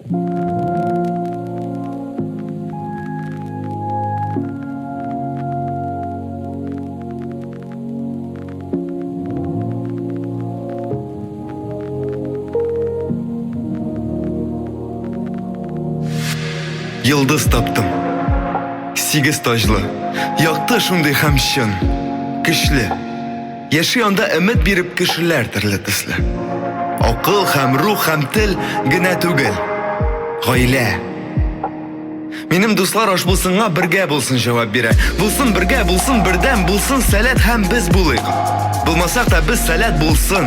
Yıldız taptım. 8 tajlı. Yaktı şunday hem şın. Kışlı. Yaşayanda ümit birip kişiler türlü tıslı. Akıl hem ruh hem til gine tugel. Gaile. Benim dostlar aş bulsunga birge bulsun cevap bire. Bulsun birge bulsun birden bulsun salat hem biz bulayık. Bulmasak da biz salat bulsun.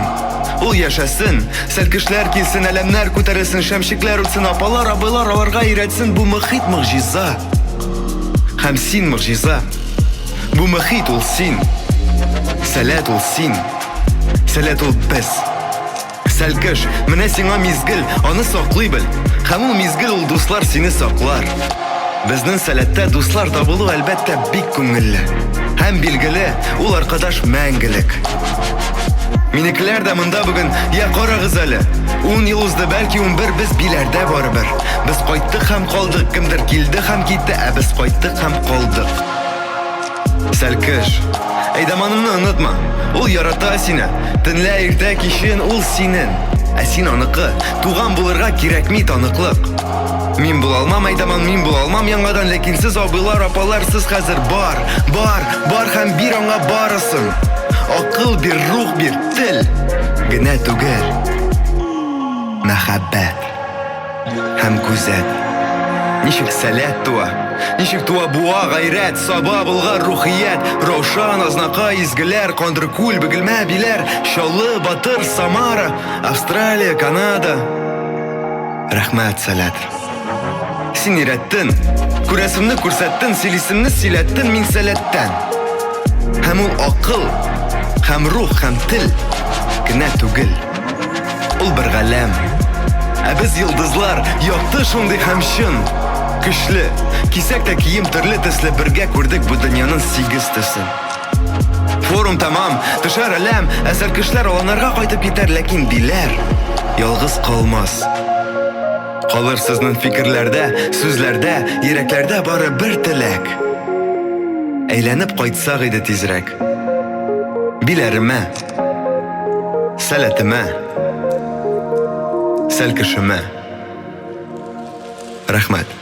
Ул yaşasın, selkişler kilsin, elemler kutarılsın, şemşikler uçsun, apalar, abilar alarga iretsin. Bu muhit muciza. Hem sin muciza. Bu muhit ol sin. Salat ol sin. Salat ol biz. Selkiş, mine sina mizgil, anı saklay bil. Hem o mizgil ol dostlar seni saklar. Bizden salatta dostlar da bulu elbette bik köngüllü. Hem bilgili, ol arkadaş мәңгілік. Minikler de mında bugün ya kara gızali 10 yıl uzdı belki 11 biz bilerde baribir. Biz qayttık hem kaldık, kimdir kildi hem gitti, biz qayttık hem kaldık. Selkiş, eydamanımını unutma, ol yarata seni. Dinle irtek işin ol senin. Sen anıqı, tuğan bulurga kirekmi tanıqlık. Min bulalmam eydaman, min bulalmam yangadan. Lekin siz abilar, apalar, siz hazır bar hem bir anga barısın. Akıl bir, ruh bir, til gine tugel. Mehabbet hem güzel. Nişik salat tuğa, nişik tuğa buğa gayret, sabah bulgar ruhiyet, roşan aznaka izgiler, kondrikul bigilme biler, şallı, batır, Samara, Avustralya, Kanada. Rahmet salat. Sen irettin, kuresimni kursettin, silisimni silettin min salatten. Hem ol akıl, hem ruh hem til gine tugel. Ol bir galem. Biz yıldızlar yaktı şunday hem şın. Kışlı, kisek de kiyim türlü tıslı birge kurduk bu dünyanın 8 tısın. Forum tamam, dışarı alem, eser kışlar olanlarga kaytıp gider, lekin diler yalgız kalmaz. Kalır sizin fikirlerde, sözlerde, yüreklerde bari bir tilek. Eğlenip kaytsak idi tizrek. Bilerime, salatime, selkişime. Rahmet.